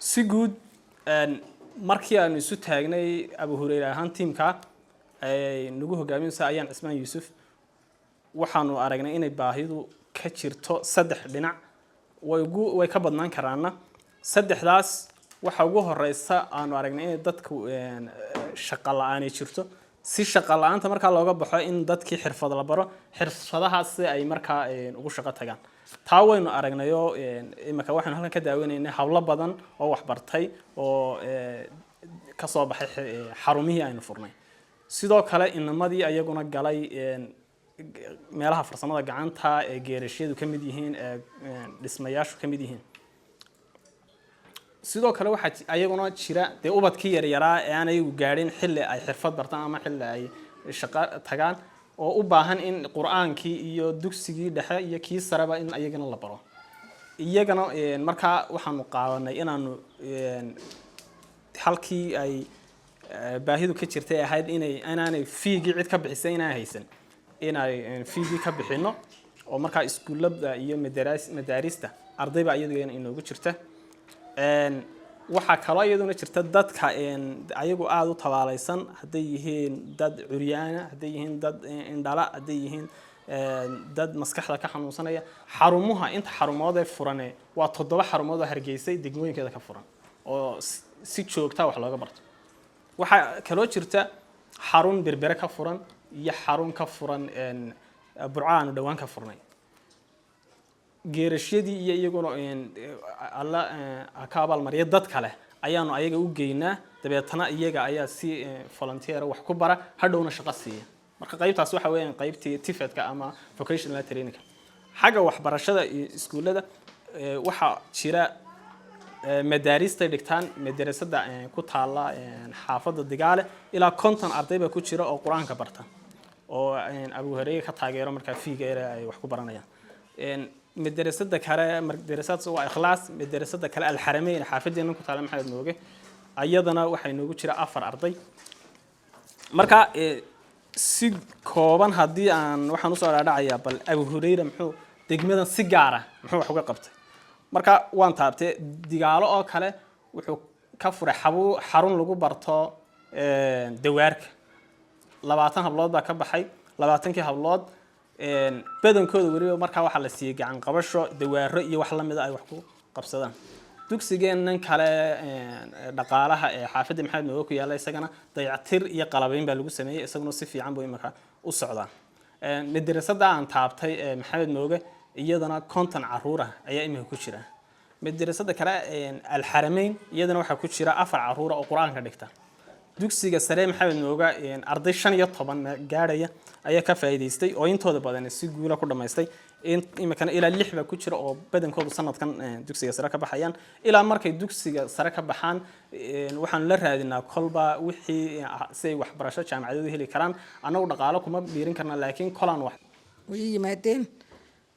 si guud markii aan isu taagnay Abu Hurayra ahaan teamka ay nagu hogaaminaysa ayaan Ismaan Yuusuf waxaanu aragnay inay baahidu ka jirto saddex dhinac way ka badnaan karaana saddexdaas waxa ugu horeysa aanu aragnay in dadku shaqo la'aan ay jirto si shaqo la'aanta marka looga baxo in dadkii xirfad la baro xirfadahaas ay marka ugu shaqo tagaan taa waynu aragnayo imaka waxaan halkan ka daawaynay hawlo badan oo wax bartay oo ka soo baxay xarumihii aynu furnay sidoo kale inamadii ayaguna galay meelaha farsamada gacanta ee geerashadu kamid yihiin dhismayaashu kamid yihiin sidoo kale waxa ayaguna jira ubadkii yaraa ee aan ayagu gaarin xilli ay xirfad bartaan ama xilli ay shaqo tagaan oo u baahan in quraankii iyo dugsigii dhexe iyo kii sareba in ayagana la baro iyagana marka waxaanu qaadanay inaanu halkii ay baahidu ka jirtay ahayd inaanay fiigi cid ka bixisay inaan haysan inay fiigi ka bixino oo marka iskuulada iyo madaarista ardayba iyaduna inoogu jirta waxa kale iyaduna jirta dadka ayagu aad u tabaalaysan haday yihiin dad curyaana haday yihiin dad indhala haday yihiin dad maskaxda ka xanuunsanaya xarumuha inta xarumood ay furan waa 7 xarumood oo Hargeysa degmooyinkeeda ka furan oo si joogta wax looga barto waxa kale jirta xarun berbera ka furan iyo xarun ka furan Burcaan dhawaan ka furnay geerashadii iyo iyaguna alla ka abaalmariyo dad kale ayaanu ayaga u geynaa dabeetana iyaga ayaa si volunteer wax ku bara hadhowna shaqo siiya marka qaybtaas waxa weeyaan qaybtii tifadka ama vocational training xaga waxbarashada iskuulada waxa jira madaarista dhigtaan madrasada ku taala xaafada Digaale ilaa 50 ardayba ku jira oo quraanka barta oo Abu Hurayra ka taageero marka fiigeera ay wax ku baranayaan madrasada kale madrasada waa ikhlaas madrasada kale al-Harameyn xaafadeena ku taala maxamed nooge ayadana waxay noogu jira 4 arday marka si kooban hadii aan waxaan u soo dhacayaa bal Abu Hurayra muxuu degmadan si gaar ah muxuu wax uga qabtay marka waan taabtay Digaalo oo kale wuxuu ka furay xarun lagu barto dawaarka 20 hablood baa ka baxay 20kii hablood badankooda wariyo marka waxa la siiyay gacan qabasho dawaaro iyo wax la mid ah ay wax ku qabsadaan dugsigeenan kale dhaqaalaha ee xaafadda maxamed nooga ku yaala isagana dayactir iyo qalabayn baa lagu sameeyay isaguna si fiican buu imaka u socdaa madrasada aan taabtay maxamed nooga iyadana 50 caruur ah ayaa imika ku jira madrasada kale al-Harameyn iyadana waxa ku jira 4 caruur oo quraanka dhigta dugsiga sare maxamed nooga arday 15 gaaraya ayaa ka faa'iideystay oo intooda badan si guul ah ku dhameystay imika ilaa 6 ba ku jira oo badankoodu sanadkan dugsiga sare ka baxayaan ilaa markay dugsiga sare ka baxaan waxaan la raadinaa kolba wixii say waxbarasho jaamacadeed heli karaan anagu dhaqaale kuma biirin karna laakiin kolaan wax way yimaadeen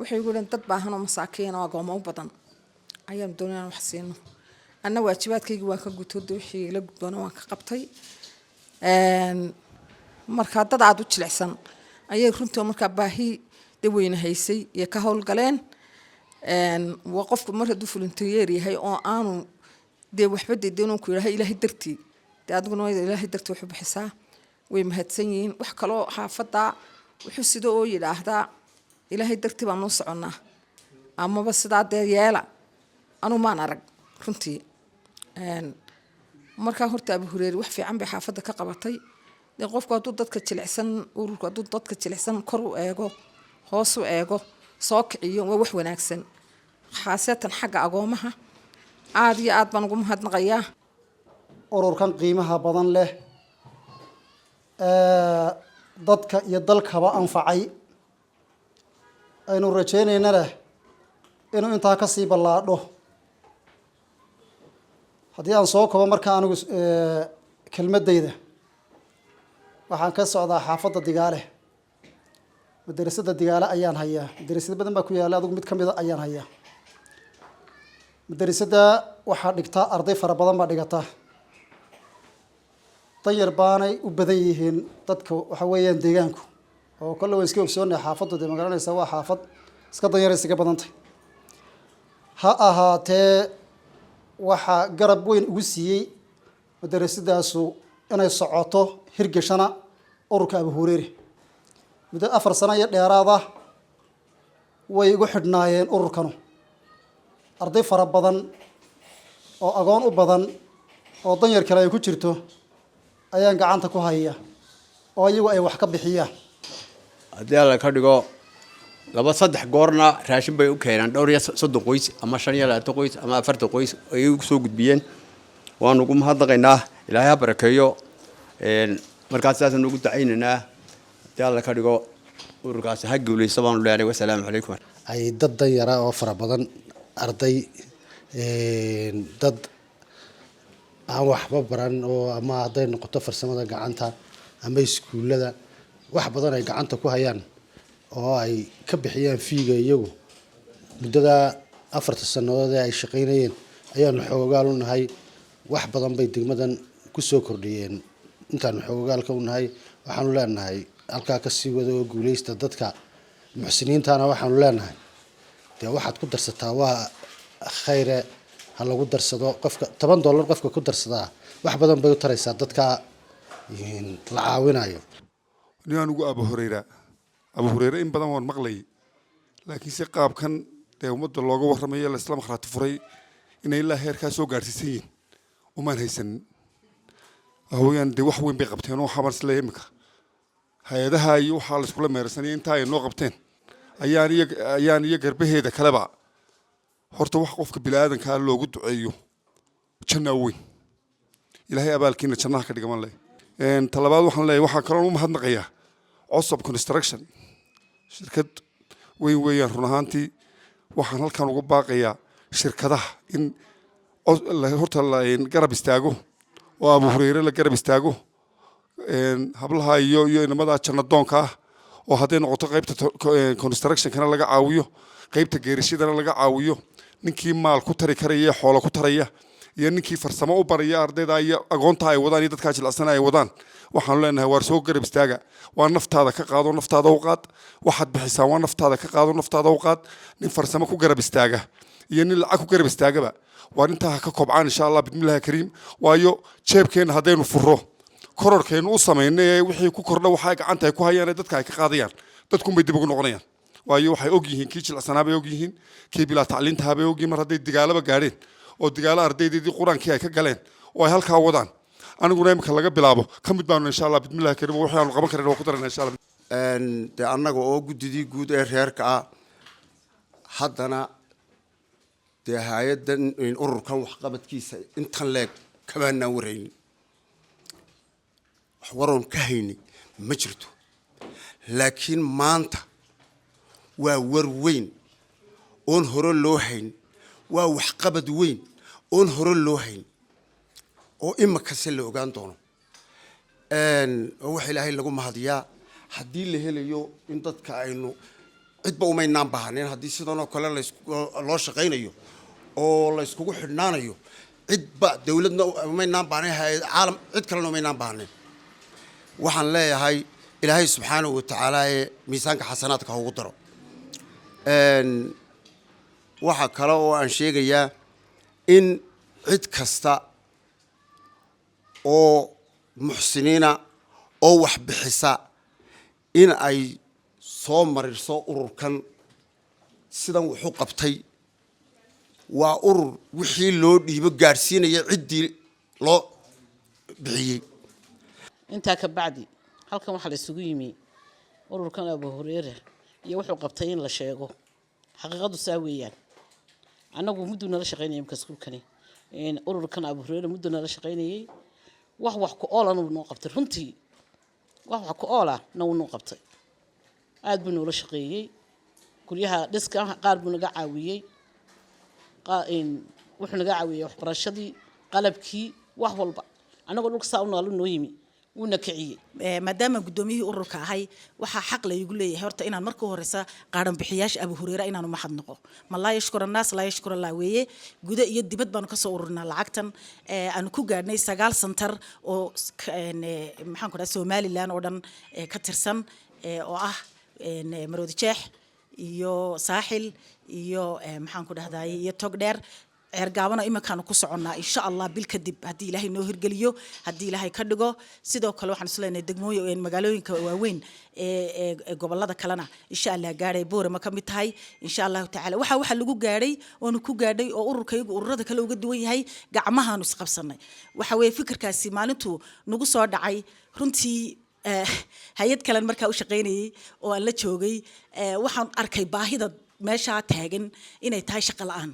waxay guulan dad baahan oo masaakiin oo go'mo badan ayaan doonayaan wax siino أنا واجبات كي جوا كجوتود وحي لقبنا وكقبتي مركات عدو تلعسن أيه رنتو مركباهي دوين هيسي يكهول قلين وقفت مرة دو فلنتيري هاي أنا دي وحبدي دينو كوير هاي إلهي درتي دي أدقنا إلهي درتي وحب حساه ومهتسين وحكلو حافظة وحسدو يلاهدا إلهي درتي بنص عنا أما بس ده يلا أنا ما نرق runtii marka horta Abu Hurayra wax fiican bay xaafada ka qabatay qofku haduu dadka jilicsan ururku haduu dadka jilicsan kor u eego hoos u eego soo kiciyo wax wanaagsan xaasatan xagga agoomaha aad iyo aad baan ugu mahadnaqayaa ururkan qiimaha badan leh dadka iyo dalkaba anfacay aynu rajaynaynaa inuu inta ka sii balaadho haddii aan soo koobo marka anigu kelmadayda waxaan ka socdaa xaafadda Digaale madrasada Digaale ayaan hayaa madrasad badan baa ku yaala adigu mid kamid ah ayaan hayaa madrasada waxa dhigtaa arday fara badan baa dhigata tayar baanay u badan yihiin dadka waxa weeyaan deegaanku oo kala way iska ogsoonay xaafaddu magaranaysa waa xaafad iska danyar iska badantay ha ahaatee waxaa garab weyn ugu siiyey madarasadaasу inay socoto hirgashana ururka Abu Hureyre muddo 4 sano iyo dheeraad ah way ugu xidhnaayeen ururkanu arday fara badan oo agoon u badan oo danyar kale ay ku jirto ayaan gacanta ku haya oo iyagu ay wax ka bixiyaan haddii alla ka dhigo 2-3 goorna raashin bay u keenaan dhowr iyo 30 qoys ama 25 qoys ama 40 qoys ay u soo gudbiyeen waan ugu mahadnaqaynaa ilaahay ha barakeeyo markaas saasaan ugu ducaynaynaa haddii alla ka dhigo ururkaasi ha guuleysto baan leenahay wassalaamu calaykum ay dad danyara oo fara badan arday dad aan waxba baran oo ama hadday noqoto farsamada gacanta ama iskuulada wax badan ay gacanta ku hayaan oo ay ka bixiyaan fiiga iyagu muddada 4 sanadood ay shaqeynayeen ayaan xoogaal u nahay wax badan bay degmadan ku soo kordhiyeen intaan xoogaal ka u nahay waxaan leenahay halka ka sii wado guuleysta dadka muxsiniintana waxaan leenahay de waxaad ku darsataa waa khayre ha lagu darsado qofka $10 qofka ku darsadaa wax badan bay u taraysaa dadka la caawinayo ninaan ugu Abu Hureyre in badan waan maqlay laakiin si qaabkan ee ummadda looga warramayo la islaam kharaati furay inay ilaa heerkaa soo gaarsiisan yihiin umaan haysan haween de wax weyn bay qabteen oo xabar isla imika hay'adaha iyo waxa la isku meersanay inta ay noo qabteen ayaan iyo garbaheeda kaleba horta wax qofka bilaadanka loogu duceeyo janna weyn ilaahay abaalkiina jannaha ka dhigaman leh talabaad waxaan leeyahay waxa kale oo u mahadnaqayaa Cusub Construction shirkad weeyaan run ahaantii waxaan halkan uga baaqayaa shirkadaha in horta la garab istaago oo Abu Hureyre la garab istaago hablaha iyo inamada jannadoonka ah oo hadday noqoto qaybta construction kana laga caawiyo qaybta geerishadana laga caawiyo ninkii maal ku tari karaya xoolo ku taraya iyo ninkii farsamo u baraya ardayda iyo agoonta ay wadaan iyo dadka jilicsan ay wadaan waxaan leenahay waar soo garab istaaga waa naftaada ka qaado naftaada u qaad waxaad bixisaa waa naftaada ka qaado naftaada u qaad nin farsamo ku garab istaaga iyo nin lacag ku garab istaagaba waa intaa ka kobcaan insha Allah bismillaah kariim waayo jeebkeena hadaynu furo kororkeenu u sameynay wixii ku kordha waxa gacanta ay ku hayaan dadka ay ka qaadayaan dadku bay dib ugu noqonayaan waayo waxay og yihiin kii jilicsanaa bay og yihiin kii bilaa tacliinta bay og yihiin mar haday digaalaba gaareen oo digaala ardaydeedii quraankii ay ka galeen oo ay halka wadaan aniguna imka laga bilaabo kamid baan insha Allah bismillaah kariim waxaan qaban karnaa oo ku daranaa insha Allah de annaga oo gudidii guud ee reerka ah haddana de hay'adan in ururkan wax qabadkiisa intan leeg kabaana wareyn wax waroon ka hayni ma jirto laakiin maanta waa war weyn oon hore loo hayn waa wax qabad weyn oon hore loo hayn oo imaka si la ogaan doono wax ilaahay lagu mahadiyaa haddii la helayo in dadka aynu cidba umaynaan baahneen haddii sidan oo kale loo shaqaynayo oo la iskugu xidhnaanayo cidba dawladna umaynaan baahneen caalam cid kalena umaynaan baahneen waxaan leeyahay ilaahay subxaanahu wa tacaala ee miisaanka xasanaadka ugu daro waxa kale oo aan sheegayaa in cid kasta oo muxsiniina oo wax bixisa in ay soo mariso ururkan sidan wuxuu qabtay waa urur wixii loo dhiibo gaarsiinaya ciddii loo bixiyey inta ka bacdi halkan waxa la isugu yimi ururkan Abu Hureyre iyo wuxuu qabtay in la sheego xaqiiqadu saa weeyaan anagu muddo nala shaqeynayay imka iskuulkani ururkan Abu Hureyre muddo nala shaqeynayay wax ku oolan noo qabtay runtii wax ku oola noo qabtay aad buu noo la shaqeeyay kulliyaha dhiska qaar buu naga caawiyay wuxuu naga caawiyay waxbarashadii qalabkii wax walba anagu dhulka saa u noo yimi wuna kiciyay maadaama gudoomiyihii ururka ahay waxa xaq la igu leeyahay horta inaan markii horeysa qaaran bixiyaasha Abu Hureyre inaan u mahadnaqo ma la yashkuru naas la yashkuru la weeye gudo iyo dibad baan ka soo ururnaa lacagtan aan ku gaadhnay 9 center oo maxaan ku dhahay Somaliland oo dhan ka tirsan oo ah Maroodi Jeex iyo Saaxil iyo maxaan ku dhahday iyo Togdheer ceergaabana iminkaanu ku soconnaa insha allah bil kadib haddii ilaahay noo hirgeliyo haddii ilaahay ka dhigo sidoo kale waxaan isleenahay degmooyin magaalooyinka waaweyn ee gobolada kalena insha allah gaadhay boorama ka mid tahay insha allahu tacaala waxa lagu gaadhay oonu ku gaadhay oo ururkaygu ururada kale uga duwan yahay gacmahaanu isqabsanay waxa weeye fikirkaasi maalintuu nagu soo dhacay runtii hay-ad kalen markaa u shaqaynayay oo aan la joogay waxaan arkay baahida meeshaa taagan inay tahay shaqo la-aan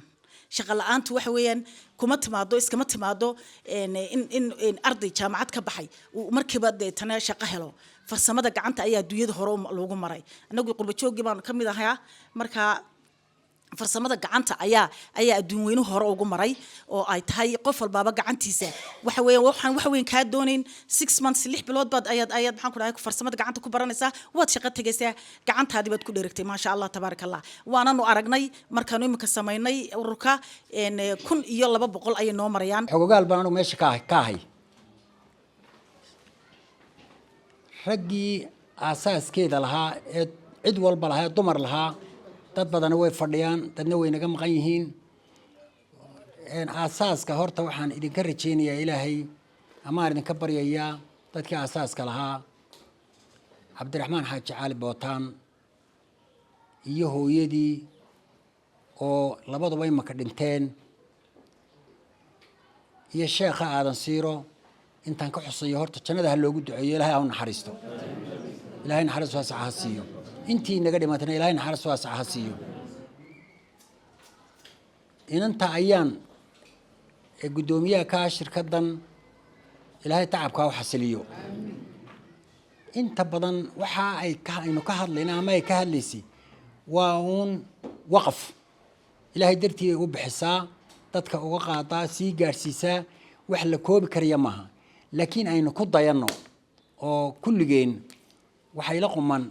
shaqo la-aantu waxa weeyaan kuma timaado iskama timaado in arday jaamacad ka baxay markiiba deetana shaqo helo farsamada gacanta ayaa adduunyada hore loogu maray anagu qurba joogii baan ka mid ahaa markaa farsamada gacanta ayaa adduun weynuhu hore ugu maray oo ay tahay qof walbaaba gacantiisa waxa weyn kaa doonayn 6 months 6 bilood baad ayaad maxaan ku dhahay farsamada gacanta ku baranaysaa waad shaqo tagaysaa gacantaadii baad ku dheregtay maasha Allah tabaarakallah waananu aragnay markaanu iminka samaynay ururka 1200 ay noo marayaan xogogaal baan anu meesha ka ahay raggii asaaskeeda lahaa ee cid walba lahaa dumar lahaa dad badan way fadhiyaan dadna way naga maqan yihiin asaaska horta waxaan idinka rajeynayaa ilaahay ama idinka baryayaa dadkii asaaska lahaa Cabdiraxmaan Xaaji Cali Bootaan iyo hooyadii oo labaduba ay maka dhinteen iyo sheekha Aadan Siiro intaan ka xusayo horta jannada loogu duceeyo ilaahay ha u naxariisto ilaahay naxariis waasac ha siiyo intii naga dhimatana ilaahay naxariis waasac ha siiyo inanta ayaan gudoomiyaha ka shirkadan ilaahay tacabka u xasiliyo inta badan waxa ay aynu ka hadlayna ama ay ka hadlaysay waa uun waqf ilaahay dartii u bixisaa dadka uga qaadaa sii gaarsiisaa wax la koobi kariya maaha laakiin aynu ku dayano oo kulligeen waxay la quman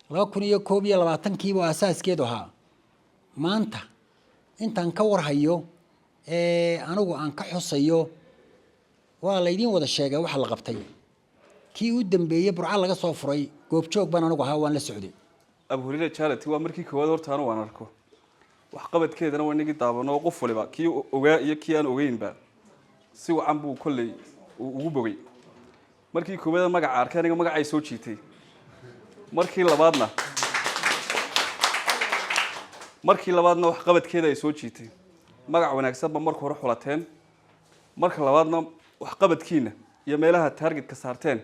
2021 kiiba asaaskeedu ahaa maanta intaan ka warhayo anigu aan ka xusayo waa la idin wada sheegay waxa la qabtay kii u dambeeyay burca laga soo furay goob joog baan anigu ahaa waan la socday Abu Hurayra Charity waa markii koowaad horta anu waan arko wax qabadkeedana waa nigi daabano qof waliba kii ogaa iyo kii aan ogeynba si wacan buu kulay ugu bogay markii koowaad magaca arkay aniga magaca ay soo jiitay markii labaadna wax qabadkeeda ay soo jiitay magac wanaagsan ba markii hore xulateen marka labaadna wax qabadkiina iyo meelaha target ka saarteen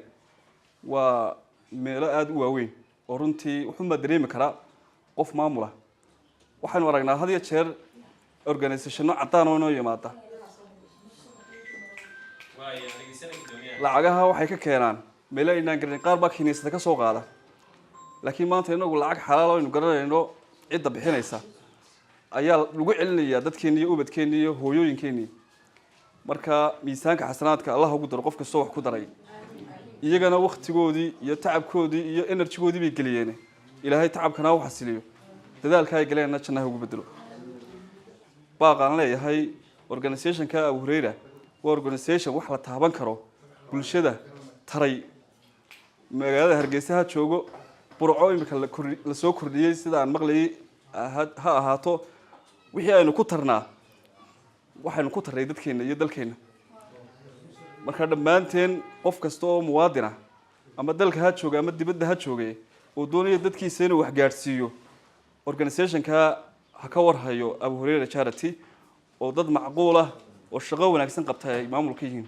waa meelo aad u waaweyn oo runtii wuxuu ma dareemi karaa qof maamula waxaanu aragnaa had iyo jeer organizationno cadaan oo inoo yimaada lacagaha waxay ka keenaan meelo inaan garan qaar baa kiniisada ka soo qaada laakiin maanta inagu lacag xalaal oo aynu garanayno cidda bixinaysa ayaa lagu celinayaa dadkeena iyo ubadkeena iyo hooyooyinkeena marka miisaanka xasanaadka Allah ugu daro qof kasta wax ku daray iyagana waqtigoodii iyo tacabkoodii iyo energy-goodii bay galiyeen ilaahay tacabkana uu xasiliyo dadaalka ay galeen jannaha ugu bedelo baaqan leeyahay organization-ka Abu Hurayra waa organization wax la taaban karo bulshada taray magaalada Hargeysa ha joogo burco imika la soo kordhiyay sida aan maqlay ha ahaato wixii aynu ku tarnaa waxaynu ku tarnay dadkeena iyo dalkeena marka dhammaanteen qof kasta oo muwaadin ah ama dalka ha jooga ama dibadda ha joogay oo doonaya dadkiisa inuu wax gaarsiiyo organization-ka ha ka warhayo Abu Hurayra Charity oo dad macquul ah oo shaqo wanaagsan qabtay maamulka yihiin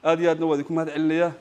aad iyo aadna waa idinku mahad celinayaa